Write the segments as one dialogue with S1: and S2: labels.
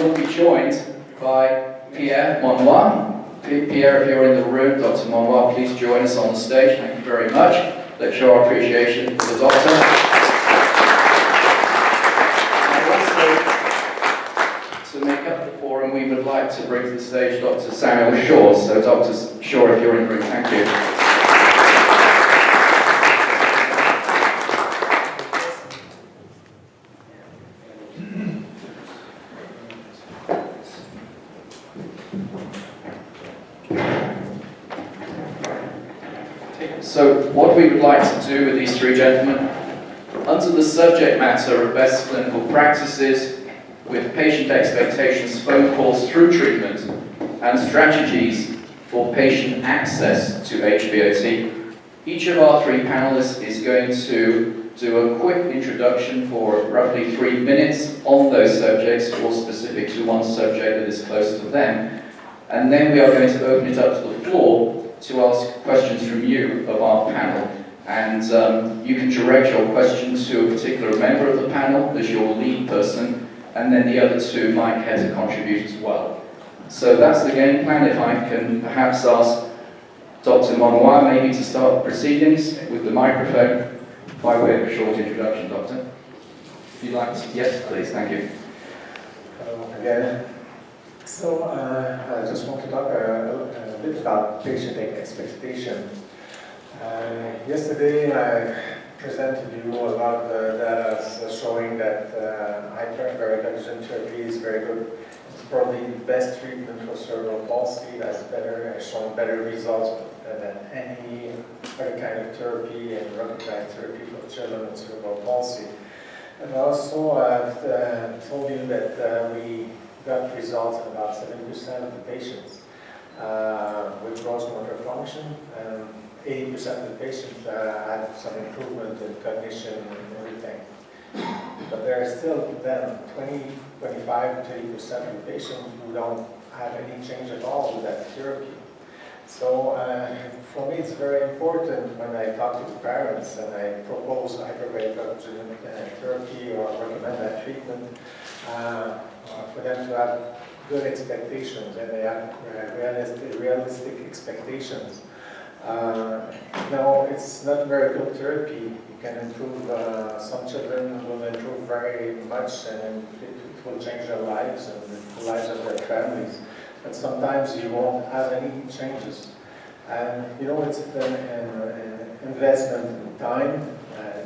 S1: we'll be joined by Pierre Marois. Pierre, if you're in the room, Dr. Marois, please join us on the stage. Thank you very much. Let's show our appreciation for the doctor. And also, to make up the forum, we would like to bring to the stage Dr. Samuel Shor. So, Dr. Shor, if you're in the room, thank you. So what we would like to do with these three gentlemen, under the subject matter of best clinical practices, with patient expectations, phone calls through treatment, and strategies for patient access to HBOT, each of our three panelists is going to do a quick introduction for roughly 3 minutes on those subjects, or specific to one subject that is close to them. And then we are going to open it up to the floor to ask questions from you of our panel. And you can direct your question to a particular member of the panel as your lead person, and then the other two might care to contribute as well. So that's the game plan. If I can perhaps ask Dr. Marois maybe to start proceedings with the microphone by way of a short introduction, Doctor. If you'd like to, yes, please, thank you.
S2: Hello again. So I just want to talk a bit about patient expectation. Yesterday I presented you a lot of data showing that hyperbaric oxygen therapy is very good. It's probably the best treatment for cerebral palsy. That's shown better results than any other kind of therapy and recognized therapy for children with cerebral palsy. And also I've told you that we got results in about 70% of the patients with gross motor function, and 80% of the patients had some improvement in cognition and everything. But there are still then 25 to 30% of the patients who don't have any change at all with that therapy. So for me it's very important when I talk to the parents and I propose hyperbaric oxygen therapy or recommend that treatment, for them to have good expectations, and they have realistic expectations. No, it's not very good therapy. You can improve, some children will improve very much, and it will change their lives and the lives of their families. But sometimes you won't have any changes. And you know, it's an investment in time.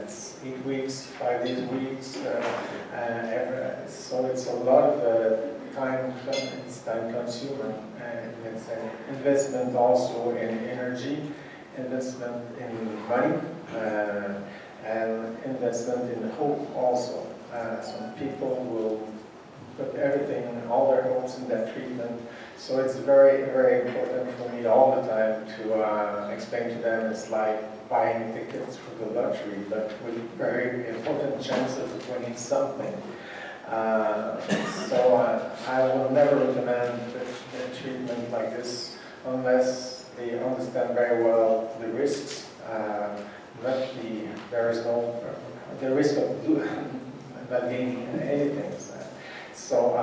S2: It's 8 weeks, 5 days a week, so it's a lot of time. It's time consuming, and it's an investment also in energy, investment in money, and investment in hope also. Some people will put everything, all their hopes in that treatment. So it's very, very important for me all the time to explain to them it's like buying tickets for the lottery, but with very important chances of winning something. So I will never recommend the treatment like this unless they understand very well the risks. There is no the risk of not gaining anything. So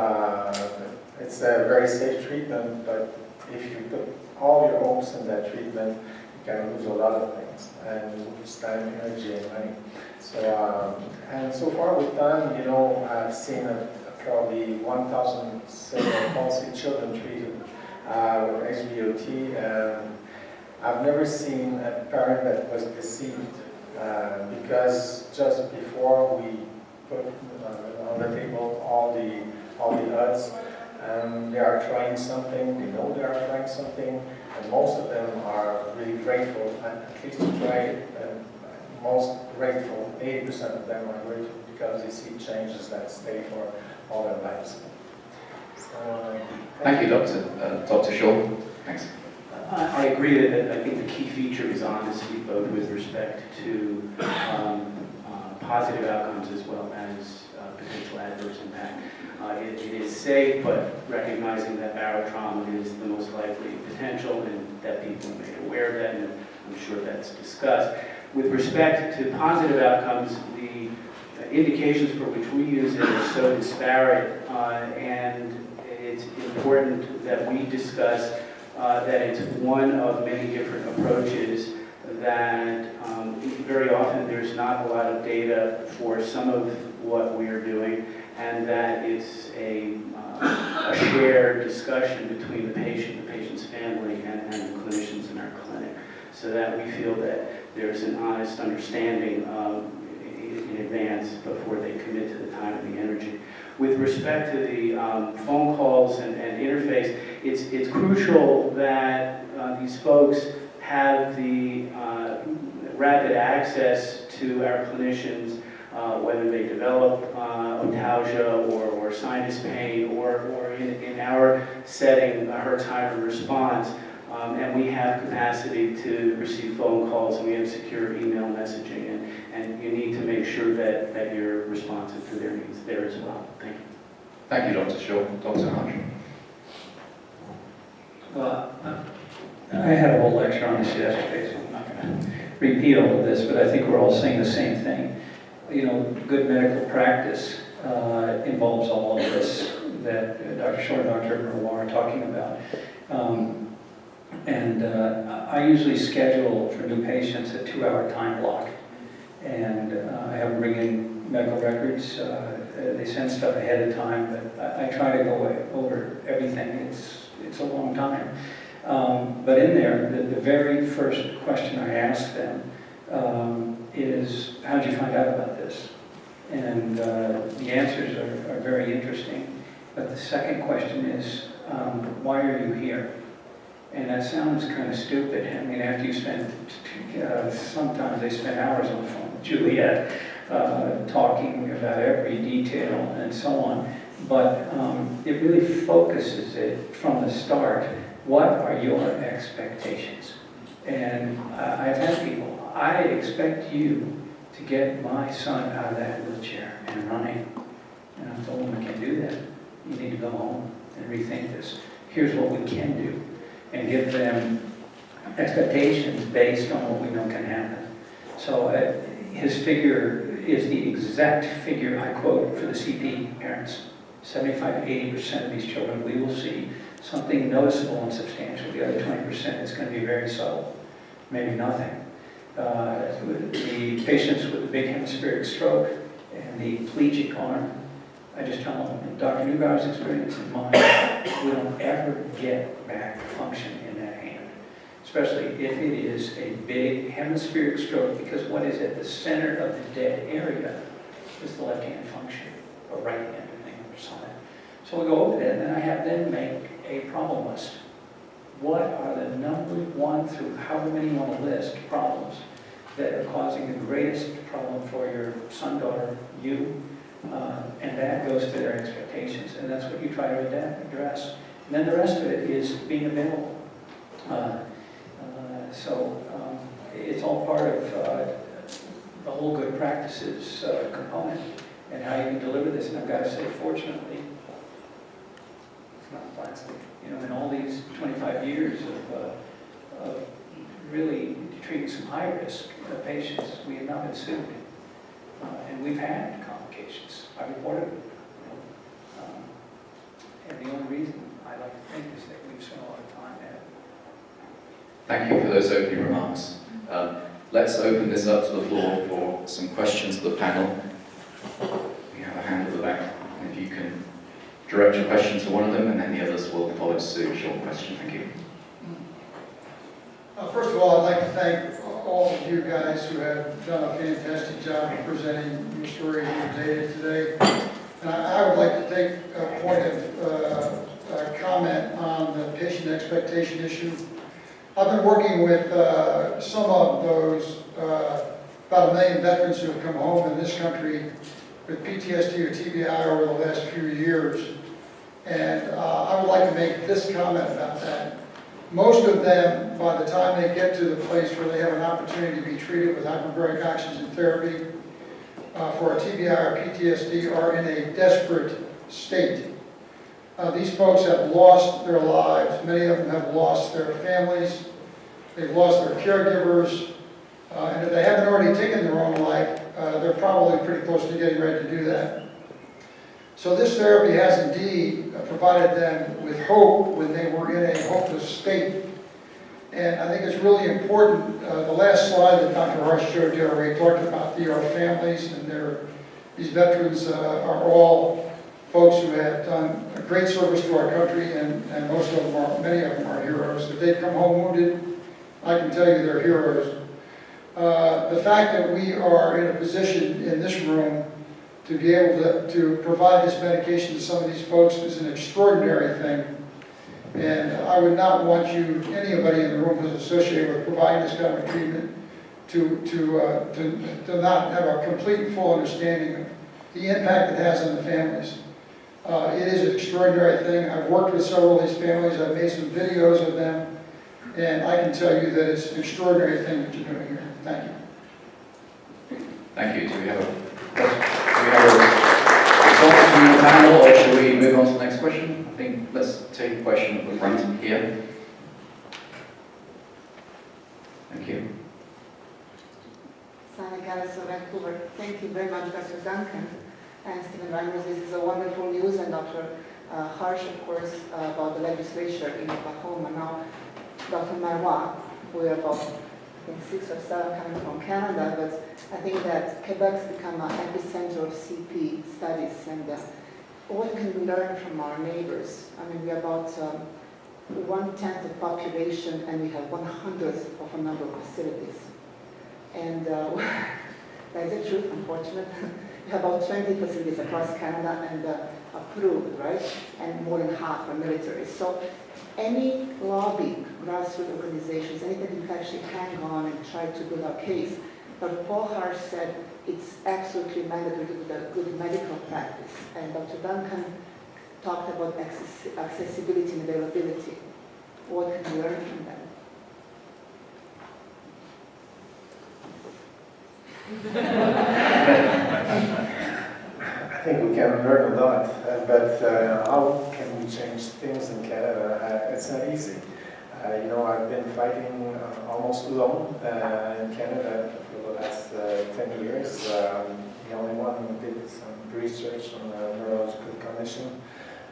S2: it's a very safe treatment, but if you put all your hopes in that treatment, you can lose a lot of things, and lose time, energy, and money. So, and so far with time, you know, I've seen probably 1,000 cerebral palsy children treated with HBOT, and I've never seen a parent that was deceived because just before we put on the table all the odds, they are trying something, they know they are trying something, and most of them are really grateful, at least to try it, and most grateful, 80% of them are grateful because they see changes that stay for all their lives. So,
S1: thank you, Dr. Shor. Thanks.
S3: I agree that I think the key feature is honesty, both with respect to positive outcomes as well as potential adverse impact. It is safe, but recognizing that barotrauma is the most likely potential, and that people are made aware of that, and I'm sure that's discussed. With respect to positive outcomes, indications for which we use it are so disparate, and it's important that we discuss that it's one of many different approaches, that very often there's not a lot of data for some of what we're doing, and that it's a shared discussion between the patient, the patient's family, and the clinicians in our clinic, so that we feel that there's an honest understanding in advance before they commit to the time and the energy. With respect to the phone calls and interface, it's crucial that these folks have the rapid access to our clinicians, whether they develop otalgia or sinus pain, or in our setting, a Hertz hybrid response. And we have capacity to receive phone calls, and we have secure email messaging, and you need to make sure that you're responsive to their needs there as well. Thank you.
S1: Thank you, Dr. Shor. Dr. Harch.
S4: Well, I had a whole lecture on this yesterday, so I'm not going to repeat all of this, but I think we're all saying the same thing. You know, good medical practice involves all of this that Dr. Shor and Dr. Marois are talking about. I usually schedule for new patients a 2-hour time block, and I have them bring in medical records. They send stuff ahead of time, but I try to go over everything. It's a long time. But in there, the very first question I ask them is, how'd you find out about this? And the answers are very interesting. But the second question is, why are you here? And that sounds kind of stupid. I mean, after you spend, sometimes they spend hours on the phone with Juliet, talking about every detail and so on. But it really focuses it from the start. What are your expectations? And I've had people, I expect you to get my son out of that wheelchair and running. And I've told them I can't do that. You need to go home and rethink this. Here's what we can do. And give them expectations based on what we know can happen. So his figure is the exact figure I quote for the CP parents. 75 to 80% of these children we will see something noticeable and substantial. The other 20% is going to be very subtle, maybe nothing. The patients with the big hemispheric stroke and the plegic arm, I just tell them, in Dr. Neubauer's experience and mine, we don't ever get back the function in that hand, especially if it is a big hemispheric stroke, because what is at the center of the dead area is the left hand function, or right hand, depending on the side. So we go over that, and then I have them make a problem list. What are the number 1 through however many you want to list problems that are causing the greatest problem for your son, daughter, you? And that goes to their expectations, and that's what you try to address. And then the rest of it is being available. It's all part of the whole good practices component and how you can deliver this. And I've got to say, fortunately, it's not plastic. You know, in all these 25 years of really treating some high-risk patients, we have not been sued. And we've had complications. I reported them. And the only reason I like to think is that we've spent a lot of time at it.
S1: Thank you for those opening remarks. Let's open this up to the floor for some questions to the panel. We have a hand at the back. If you can direct your question to one of them, and then the others will follow suit. Short question. Thank you.
S5: First of all, I'd like to thank all of you guys who have done a fantastic job of presenting your story and your data today. And I would like to take a point of comment on the patient expectation issue. I've been working with some of those, about 1 million veterans who have come home in this country with PTSD or TBI over the last few years. And I would like to make this comment about that. Most of them, by the time they get to the place where they have an opportunity to be treated with hyperbaric oxygen therapy for a TBI or PTSD, are in a desperate state. These folks have lost their lives. Many of them have lost their families. They've lost their caregivers. And if they haven't already taken their own life, they're probably pretty close to getting ready to do that. So this therapy has indeed provided them with hope when they were in a hopeless state. And I think it's really important, the last slide that Dr. Harch showed you, where he talked about our families, and these veterans are all folks who have done a great service to our country, and most of them are, many of them are heroes. If they come home wounded, I can tell you they're heroes. The fact that we are in a position in this room to be able to provide this medication to some of these folks is an extraordinary thing. And I would not want you, anybody in the room who's associated with providing this kind of treatment, to not have a complete and full understanding of the impact it has on the families. It is an extraordinary thing. I've worked with several of these families. I've made some videos of them. And I can tell you that it's an extraordinary thing that you're doing here. Thank you.
S1: Thank you. Do we have a response from the panel, or should we move on to the next question? I think let's take a question at the front here. Thank you.
S6: Sana Garrison, Vancouver. Thank you very much, Dr. Duncan and Stephen Reimers. This is a wonderful news, and Dr. Harch, of course, about the legislature in Oklahoma. Now, Dr. Marois, we are about, I think, 6 or 7 coming from Canada, but I think that Quebec's become an epicenter of CP studies, and what can we learn from our neighbors? I mean, we're about 1/10 of population, and we have 1/100th of a number of facilities. And that's the truth, unfortunately. We have about 20 facilities across Canada and approved, right? And more than half are military. So any lobbying, grassroots organizations, anything you can actually hang on and try to build our case. But Paul Harch said it's absolutely mandatory to do the good medical practice. And Dr. Duncan talked about accessibility and availability. What can we learn from them?
S2: I think we can learn a lot, but how can we change things in Canada? It's not easy. You know, I've been fighting almost alone in Canada for the last 10 years. The only one who did some research on neurological condition.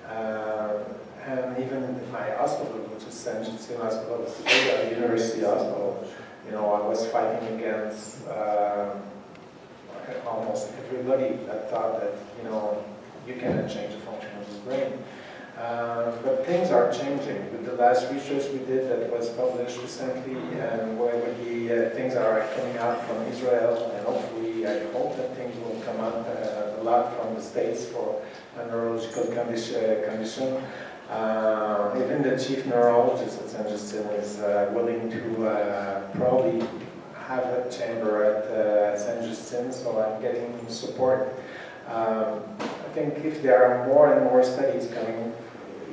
S2: And even in my hospital, which is St. Justine Hospital, University Hospital, you know, I was fighting against almost everybody that thought that, you know, you cannot change the function of the brain. But things are changing. With the last research we did that was published recently, and where things are coming out from Israel, and hopefully I hope that things will come out a lot from the States for a neurological condition. Even the chief neurologist at St. Justine is willing to probably have a chamber at St. Justine, so I'm getting support. I think if there are more and more studies coming,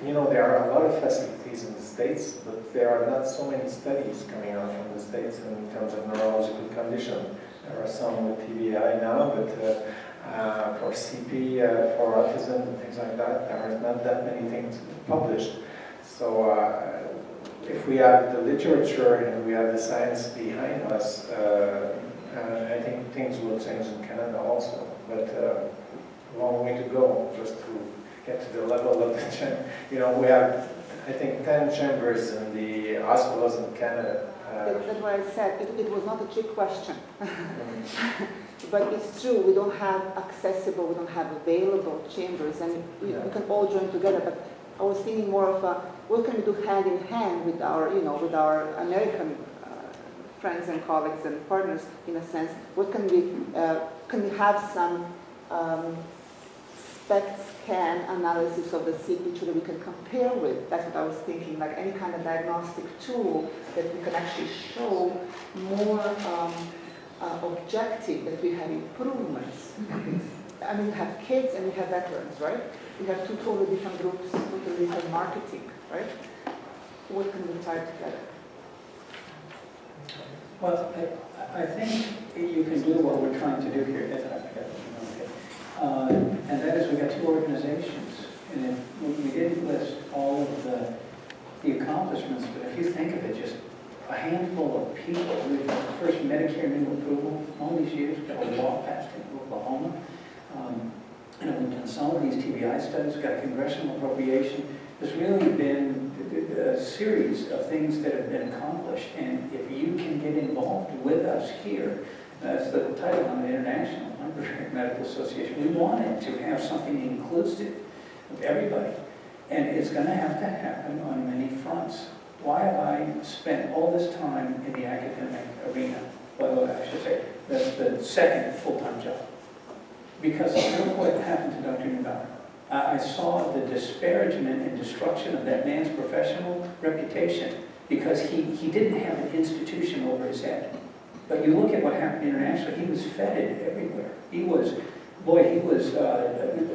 S2: you know, there are a lot of facilities in the States, but there are not so many studies coming out from the States in terms of neurological condition. There are some with TBI now, but for CP, for autism and things like that, there are not that many things published. So if we have the literature and we have the science behind us, I think things will change in Canada also. But a long way to go just to get to the level of the, you know, we have, I think, 10 chambers in the hospitals in Canada.
S6: That's why I said it was not a trick question. But it's true, we don't have accessible, we don't have available chambers, and we can all join together. But I was thinking more of what can we do hand in hand with our, you know, with our American friends and colleagues and partners, in a sense. What can we have some SPECT scan analysis of the CP that we can compare with? That's what I was thinking, like any kind of diagnostic tool that we can actually show more objective, that we have improvements. I mean, we have kids and we have veterans, right? We have two totally different groups, totally different marketing, right? What can we tie together?
S4: Well, I think you can do what we're trying to do here, and that is we got 2 organizations, and if we didn't list all of the accomplishments, but if you think of it, just a handful of people. We've got the first Medicare new approval in all these years, got a law passed in Oklahoma. We've done some of these TBI studies, got a congressional appropriation. There's really been a series of things that have been accomplished, and if you can get involved with us here, that's the title on the International Hyperbaric Medical Association. We wanted to have something inclusive of everybody, and it's going to happen on many fronts. Why have I spent all this time in the academic arena? Well, I should say, that's the second full-time job. Because look what happened to Dr. Newbauer. I saw the disparagement and destruction of that man's professional reputation because he didn't have an institution over his head. But you look at what happened internationally, he was feted everywhere. He was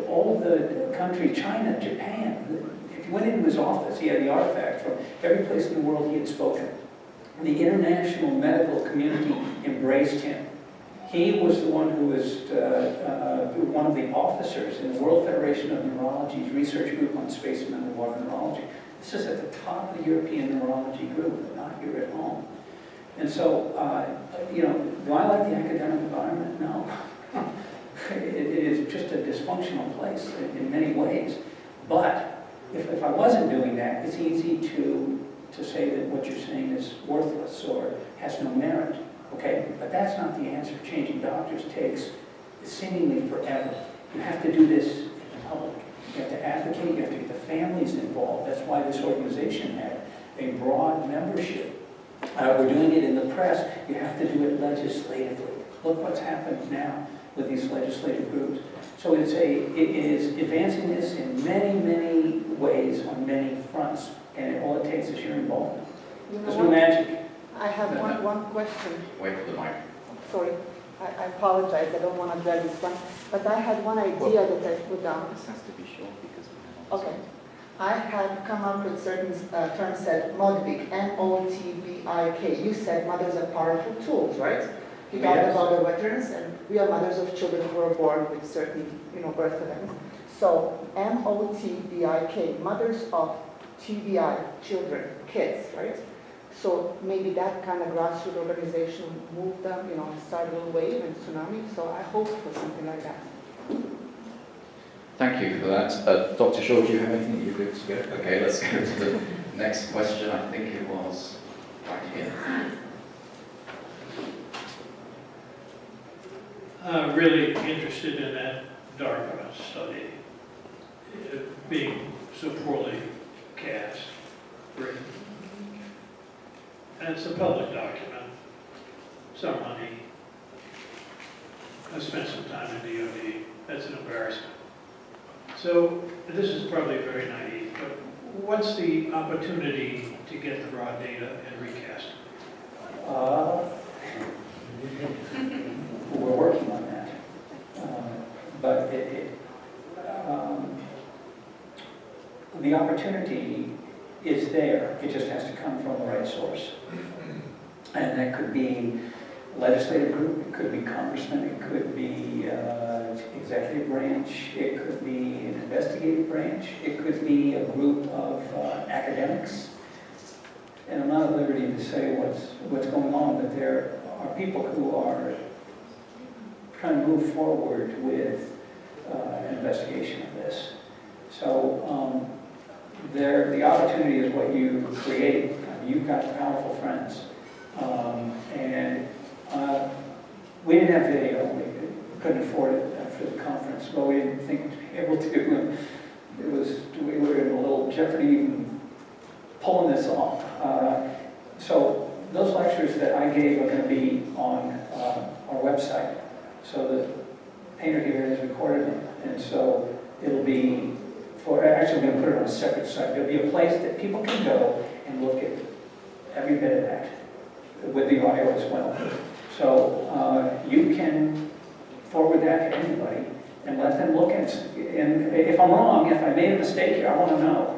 S4: all of the country, China, Japan. If you went into his office, he had the artifact from every place in the world he had spoken. The international medical community embraced him. He was the one who was one of the officers in the World Federation of Neurology's research group on space and underwater neurology. This is at the top of the European neurology group, not here at home. And so, do I like the academic environment? No. It is just a dysfunctional place in many ways. But if I wasn't doing that, it's easy to say that what you're saying is worthless or has no merit. Okay, but that's not the answer. Changing doctors takes seemingly forever. You have to do this in public. You have to advocate, you have to get the families involved. That's why this organization had a broad membership. We're doing it in the press. You have to do it legislatively. Look what's happened now with these legislative groups. So it is advancing this in many, many ways on many fronts. And all it takes is your involvement. There's no magic.
S6: I have one question.
S1: Wait for the mic.
S6: Sorry, I apologize. I don't want to drag this one. But I had one idea that I put down.
S7: This has to be short because we have
S6: Okay. I have come up with certain terms said MOTBIK, M-O-T-B-I-K. You said mothers are powerful tools, right? You talked
S4: Yes.
S6: about the veterans, and we are mothers of children who are born with certain, birth events. So M-O-T-B-I-K, mothers of TBI, children, kids, right? So maybe that kind of grassroots organization moved them, started a wave and tsunami. So I hope for something like that.
S1: Thank you for that. Dr. Shor, do you have anything that you'd like to go? Okay, let's go to the next question. I think it was right here.
S8: I'm really interested in that DARPA study being so poorly cast. And it's a public document, some money. I spent some time in DOD. That's an embarrassment. So this is probably very naive, but what's the opportunity to get the raw data and recast?
S4: We're working on that. But the opportunity is there. It just has to come from the right source. And that could be a legislative group, it could be congressmen, it could be executive branch, it could be an investigative branch, it could be a group of academics. And I'm not at liberty to say what's going on, but there are people who are trying to move forward with an investigation of this. So the opportunity is what you create. You've got powerful friends. We didn't have video. We couldn't afford it after the conference. Well, we didn't think we'd be able to. We were in a little jeopardy even pulling this off. So those lectures that I gave are going to be on our website. So the painter here has recorded them. And so it'll be actually we're going to put it on a separate site. There'll be a place that people can go and look at every bit of that with the audio as well. So you can forward that to anybody and let them look at it. And if I'm wrong, if I made a mistake here, I want to know.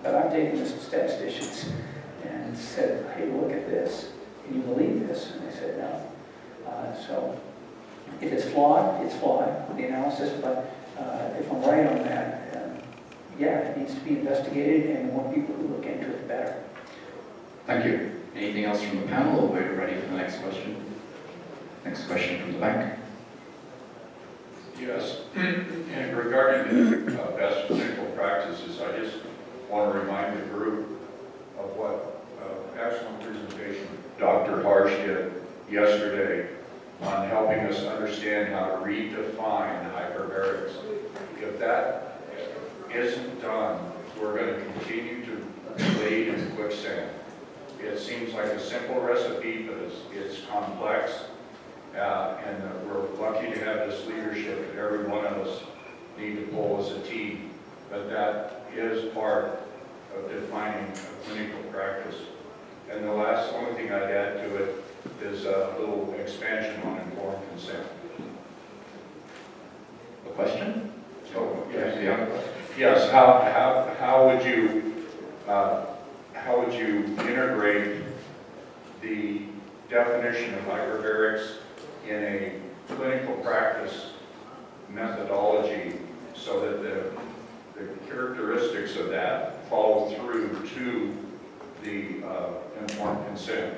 S4: But I've taken this to statisticians and said, hey, look at this. Can you believe this? And they said no. So if it's flawed, it's flawed, the analysis. But if I'm right on that, yeah, it needs to be investigated, and the more people who look into it, the better.
S1: Thank you. Anything else from the panel, or we're ready for the next question? Next question from the back.
S9: Yes, and regarding best clinical practices, I just want to remind the group of what excellent presentation Dr. Harch did yesterday on helping us understand how to redefine hyperbarics. If that isn't done, we're going to continue to wade in quicksand. It seems like a simple recipe, but it's complex. And we're lucky to have this leadership that every one of us need to pull as a team. But that is part of defining a clinical practice. And the only thing I'd add to it is a little expansion on informed consent.
S1: A question?
S9: So, yes.
S1: Yeah.
S9: Yes. How would you integrate the definition of hyperbarics in a clinical practice methodology so that the characteristics of that follow through to the informed consent?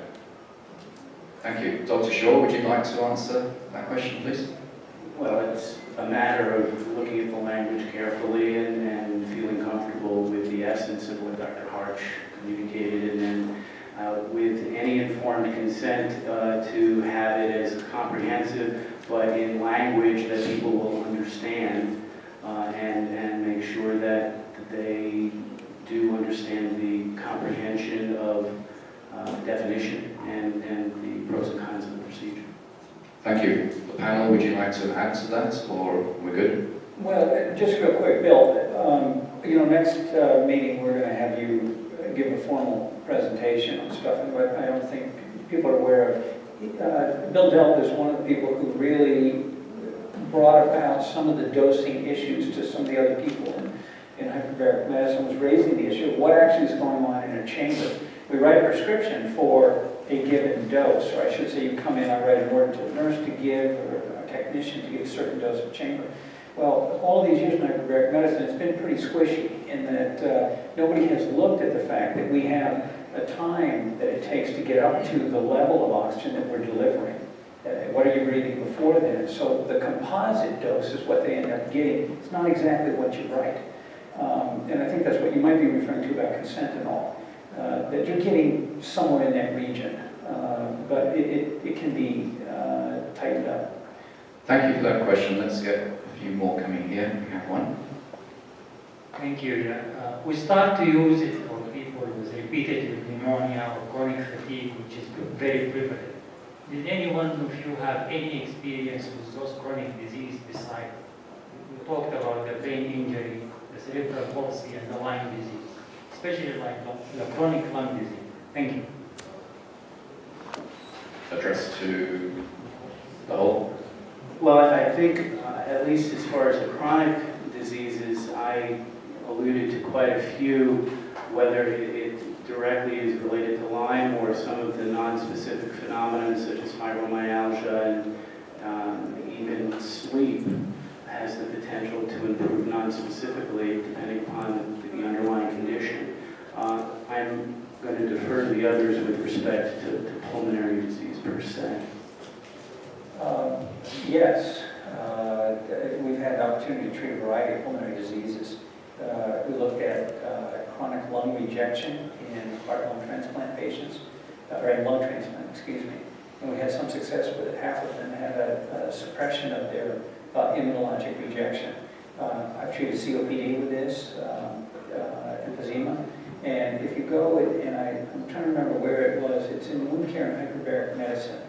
S1: Thank you. Dr. Shor, would you like to answer that question, please?
S3: Well, it's a matter of looking at the language carefully and feeling comfortable with the essence of what Dr. Harch communicated, and then with any informed consent to have it as comprehensive, but in language that people will understand, and make sure that they do understand the comprehension of definition and the pros and cons of the procedure.
S1: Thank you. The panel, would you like to add to that, or we're good?
S4: Well, just real quick, Bill, next meeting, we're going to have you give a formal presentation on stuff, but I don't think people are aware of. Bill Delp is one of the people who really brought about some of the dosing issues to some of the other people in hyperbaric medicine, was raising the issue of what actually is going on in a chamber. We write a prescription for a given dose, or I should say you come in, I write an order to a nurse to give, or a technician to give a certain dose of chamber. Well, all these years in hyperbaric medicine, it's been pretty squishy in that nobody has looked at the fact that we have a time that it takes to get up to the level of oxygen that we're delivering. What are you breathing before then? So the composite dose is what they end up getting. It's not exactly what you write. And I think that's what you might be referring to about consent and all. That you're getting somewhere in that region, but it can be tightened up.
S1: Thank you for that question. Let's get a few more coming here. We have one.
S10: Thank you. We start to use it for people with repeated pneumonia or chronic fatigue, which is very prevalent. Did anyone of you have any experience with those chronic disease besides? We talked about the brain injury, the cerebral palsy, and the Lyme disease, especially like the chronic lung disease. Thank you.
S1: Addressed to the whole.
S3: Well, I think, at least as far as the chronic diseases, I alluded to quite a few, whether it directly is related to Lyme or some of the non-specific phenomena such as fibromyalgia and even sleep has the potential to improve non-specifically depending upon the underlying condition. I'm going to defer to the others with respect to pulmonary disease per se.
S4: Yes, we've had the opportunity to treat a variety of pulmonary diseases. We looked at chronic lung rejection in heart lung transplant patients, or in lung transplant, excuse me, and we had some success with it. Half of them had a suppression of their immunologic rejection. I've treated COPD with this, emphysema, and if you go, I'm trying to remember where it was, it's in wound care and hyperbaric medicine.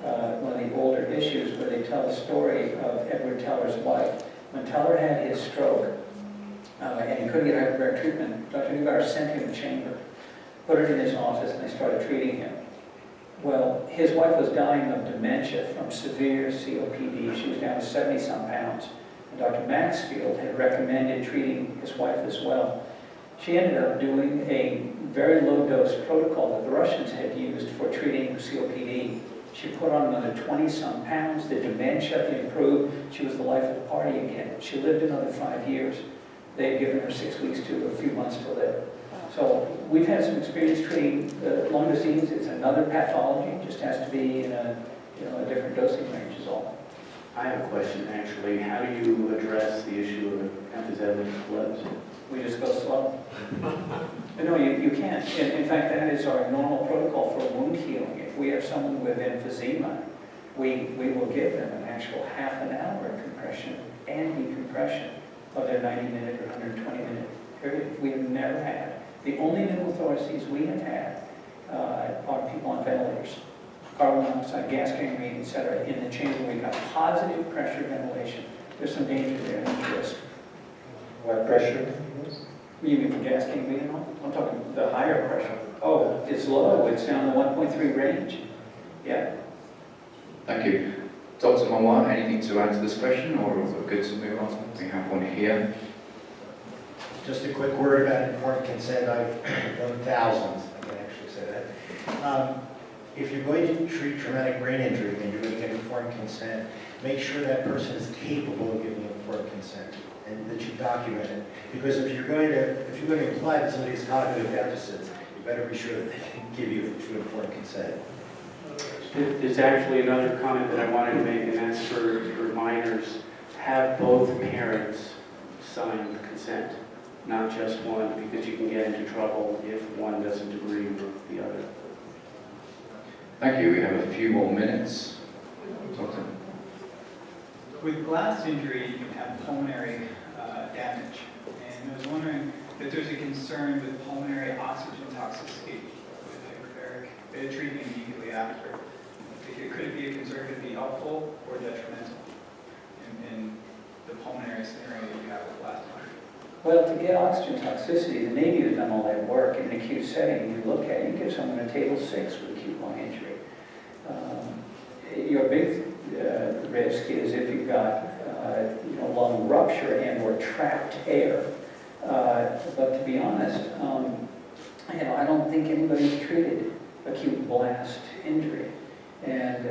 S4: One of the older issues where they tell the story of Edward Teller's wife. When Teller had his stroke and he couldn't get hyperbaric treatment, Dr. Newgarden sent him a chamber, put it in his office, and they started treating him. Well, his wife was dying of dementia from severe COPD. She was down to 70-some pounds. And Dr. Maxfield had recommended treating his wife as well. She ended up doing a very low-dose protocol that the Russians had used for treating COPD. She put on another 20-some pounds. The dementia improved. She was the life of the party again. She lived another 5 years. they've given her 6 weeks to a few months to live. So we've had some experience treating lung disease. It's another pathology, it just has to be in a different dosing range is all.
S3: I have a question, actually. How do you address the issue of emphysema collapse?
S4: We just go slow. No, you can't. In fact, that is our normal protocol for wound healing. If we have someone with emphysema, we will give them an actual half an hour compression and decompression of their 90-minute or 120-minute period. We have never had. The only pneumothoraces we have had are people on ventilators. Carbon monoxide, gas gangrene, etc. In the chamber, we got positive pressure ventilation. There's some danger there and there's risk.
S2: What pressure?
S4: You mean for gas gangrene? I'm talking the higher pressure. Oh, it's low. It's down the 1.3 range. Yeah.
S1: Thank you. Dr. Marois, anything to add to this question, or we're good to move on? We have one here.
S11: Just a quick word about informed consent. I've done thousands, I can actually say that. If you're going to treat traumatic brain injury and you're going to get informed consent, make sure that person is capable of giving informed consent and that you document it. Because if you're going to imply that somebody has cognitive deficits, you better be sure that they can give you true informed consent.
S3: There's actually another comment that I wanted to make, and that's for minors. Have both parents sign consent, not just one, because you can get into trouble if one doesn't agree with the other.
S1: Thank you. We have a few more minutes. Doctor.
S12: With glass injury, you can have pulmonary damage. And I was wondering if there's a concern with pulmonary oxygen toxicity with hyperbaric treatment immediately after. Could it be a concern? Could it be helpful or detrimental in the pulmonary scenario you have with glass injury?
S4: Well, to get oxygen toxicity, the Navy has done all that work in an acute setting. You look at it, you give someone a table 6 with acute lung injury. Your big risk is if you've got lung rupture and or trapped air. But to be honest, I don't think anybody's treated acute blast injury. And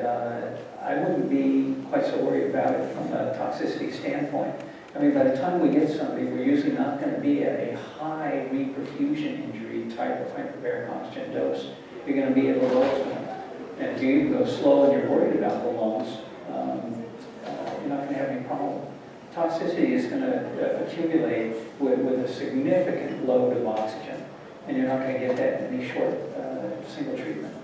S4: I wouldn't be quite so worried about it from a toxicity standpoint. I mean, by the time we get somebody, we're usually not going to be at a high reperfusion injury type of hyperbaric oxygen dose. You're going to be at a low one. And if you go slow and you're worried about the lungs, you're not going to have any problem. Toxicity is going to accumulate with a significant load of oxygen, and you're not going to get that in any short single treatment.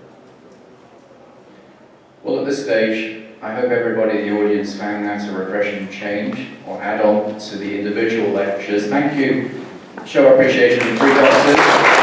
S1: Well, at this stage, I hope everybody in the audience found that a refreshing change or add-on to the individual lectures. Thank you. Show our appreciation to the 3 doctors.